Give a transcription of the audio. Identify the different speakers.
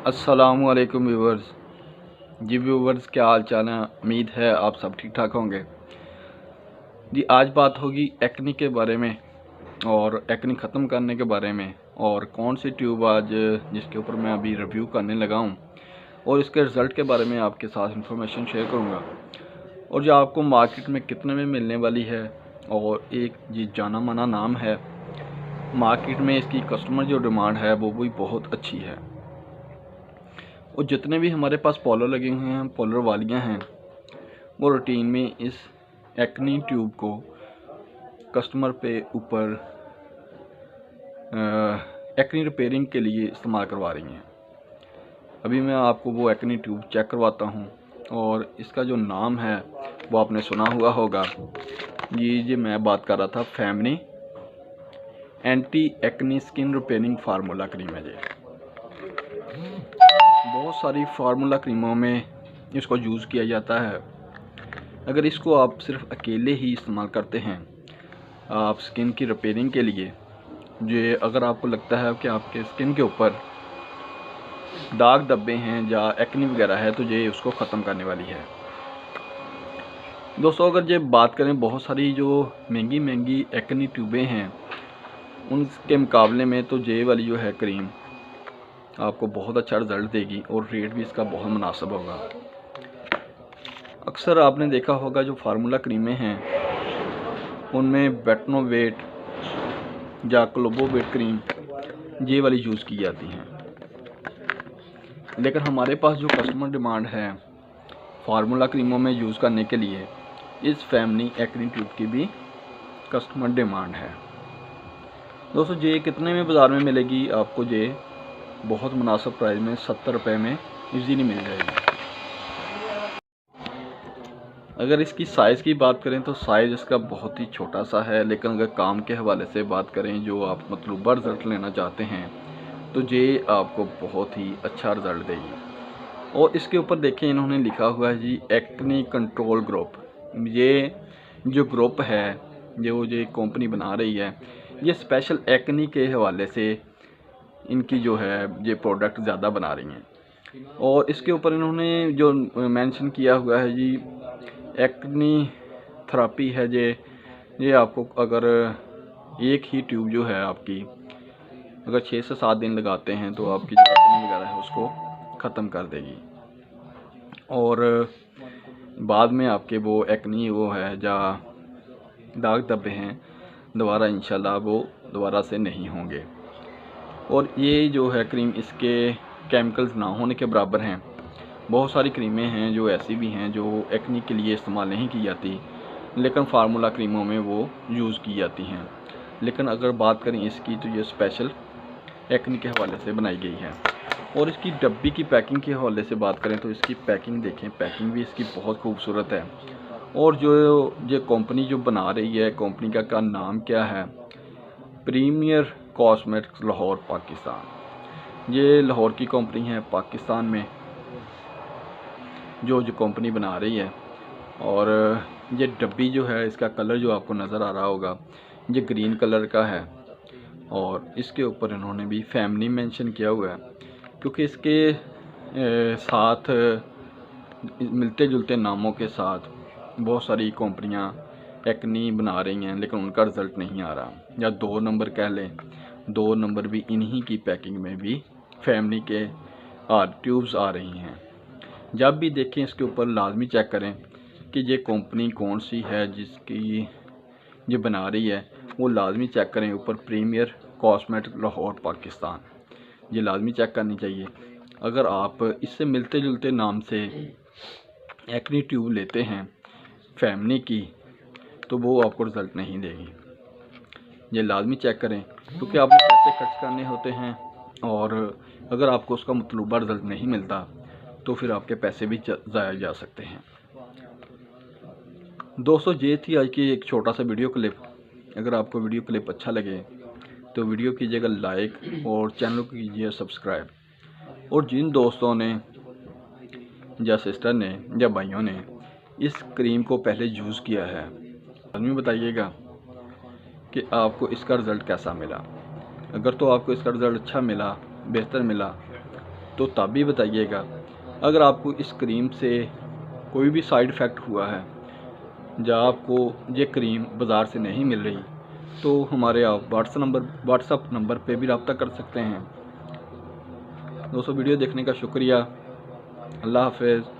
Speaker 1: अस्सलामुअलैकुम व्यूवर्स। जी व्यूवर्स, क्या हाल चाल है? उम्मीद है आप सब ठीक ठाक होंगे। जी आज बात होगी एक्नी के बारे में और एक्नी ख़त्म करने के बारे में, और कौन सी ट्यूब आज जिसके ऊपर मैं अभी रिव्यू करने लगा हूँ और इसके रिज़ल्ट के बारे में आपके साथ इन्फॉर्मेशन शेयर करूँगा, और जो आपको मार्केट में कितने में मिलने वाली है। और एक जी जाना माना नाम है मार्केट में, इसकी कस्टमर जो डिमांड है वो भी बहुत अच्छी है। और जितने भी हमारे पास पॉलर लगे हुए हैं, पॉलर वालियाँ हैं, वो रूटीन में इस एक्नी ट्यूब को कस्टमर पे ऊपर एक्नी रिपेयरिंग के लिए इस्तेमाल करवा रही हैं। अभी मैं आपको वो एक्नी ट्यूब चेक करवाता हूँ, और इसका जो नाम है वो आपने सुना हुआ होगा। ये मैं बात कर रहा था family anti acne skin repairing formula cream है। ये बहुत सारी फार्मूला क्रीमों में इसको यूज़ किया जाता है। अगर इसको आप सिर्फ अकेले ही इस्तेमाल करते हैं आप स्किन की रिपेयरिंग के लिए, ये अगर आपको लगता है कि आपके स्किन के ऊपर दाग धब्बे हैं या एक्नी वगैरह है, तो ये उसको ख़त्म करने वाली है। दोस्तों, अगर ये बात करें बहुत सारी जो महंगी महंगी एक्नी ट्यूबें हैं उनके मुकाबले में, तो ये वाली जो है क्रीम आपको बहुत अच्छा रिज़ल्ट देगी और रेट भी इसका बहुत मुनासिब होगा। अक्सर आपने देखा होगा जो फार्मूला क्रीमें हैं उनमें बेटनोवेट या क्लोबोवेट क्रीम ये वाली यूज़ की जाती हैं, लेकिन हमारे पास जो कस्टमर डिमांड है फार्मूला क्रीमों में यूज़ करने के लिए, इस फैमिली एक्नी ट्यूब की भी कस्टमर डिमांड है। दोस्तों, ये कितने में बाज़ार में मिलेगी आपको? ये बहुत मुनासिब प्राइस में 70 रुपये में इजीली मिल जाएगी। अगर इसकी साइज़ की बात करें तो साइज़ इसका बहुत ही छोटा सा है, लेकिन अगर काम के हवाले से बात करें, जो आप मतलूबा रिज़ल्ट लेना चाहते हैं, तो ये आपको बहुत ही अच्छा रिज़ल्ट देगी। और इसके ऊपर देखें, इन्होंने लिखा हुआ है जी एक्नी कंट्रोल ग्रुप। ये जो ग्रुप है जो ये कंपनी बना रही है, ये स्पेशल एक्नी के हवाले से इनकी जो है ये प्रोडक्ट ज़्यादा बना रही हैं। और इसके ऊपर इन्होंने जो मेंशन किया हुआ है जी एक्नी थेरेपी है, ये आपको अगर एक ही ट्यूब जो है आपकी अगर 6 से 7 दिन लगाते हैं तो आपकी जो एक्नी वगैरह है उसको ख़त्म कर देगी, और बाद में आपके वो एक्नी वो है या दाग धब्बे हैं दोबारा इंशाल्लाह वो दोबारा से नहीं होंगे। और ये जो है क्रीम, इसके केमिकल्स ना होने के बराबर हैं। बहुत सारी क्रीमें हैं जो ऐसी भी हैं जो एक्नी के लिए इस्तेमाल नहीं की जाती, लेकिन फार्मूला क्रीमों में वो यूज़ की जाती हैं। लेकिन अगर बात करें इसकी, तो ये स्पेशल एक्नी के हवाले से बनाई गई है। और इसकी डब्बी की पैकिंग के हवाले से बात करें तो इसकी पैकिंग देखें, पैकिंग भी इसकी बहुत खूबसूरत है। और जो ये कंपनी जो बना रही है, कंपनी का नाम क्या है? Premier cosmetics Lahore Pakistan. ये लाहौर की कंपनी है, पाकिस्तान में जो कंपनी बना रही है। और ये डब्बी जो है, इसका कलर जो आपको नज़र आ रहा होगा, ये ग्रीन कलर का है। और इसके ऊपर इन्होंने भी फैमिली मेंशन किया हुआ है, क्योंकि इसके साथ मिलते जुलते नामों के साथ बहुत सारी कंपनियां एक्नी बना रही हैं, लेकिन उनका रिज़ल्ट नहीं आ रहा। या 2 नंबर कह लें, 2 नंबर भी इन्हीं की पैकिंग में भी फैमिली के ट्यूब्स आ रही हैं। जब भी देखें इसके ऊपर लाजमी चेक करें कि ये कंपनी कौन सी है जिसकी ये बना रही है, वो लाजमी चेक करें। ऊपर प्रीमियर कॉस्मेटिक लाहौर पाकिस्तान, ये लाजमी चेक करनी चाहिए। अगर आप इससे मिलते जुलते नाम से एक्नी ट्यूब लेते हैं फैमिली की, तो वो आपको रिज़ल्ट नहीं देगी। ये लाजमी चेक करें, क्योंकि आपको पैसे खर्च करने होते हैं, और अगर आपको उसका मतलूबा रिज़ल्ट नहीं मिलता तो फिर आपके पैसे भी ज़ाया जा सकते हैं। दोस्तों, ये थी आज की एक छोटा सा वीडियो क्लिप। अगर आपको वीडियो क्लिप अच्छा लगे तो वीडियो कीजिएगा लाइक और चैनल को कीजिए सब्सक्राइब। और जिन दोस्तों ने या सिस्टर ने या भाइयों ने इस क्रीम को पहले यूज़ किया है, आदमी बताइएगा कि आपको इसका रिज़ल्ट कैसा मिला। अगर तो आपको इसका रिज़ल्ट अच्छा मिला, बेहतर मिला, तो तब भी बताइएगा। अगर आपको इस क्रीम से कोई भी साइड इफ़ेक्ट हुआ है या आपको ये क्रीम बाज़ार से नहीं मिल रही, तो हमारे आप व्हाट्सअप नंबर पे भी रब्ता कर सकते हैं। दोस्तों वीडियो देखने का शुक्रिया। अल्लाह हाफ़िज़।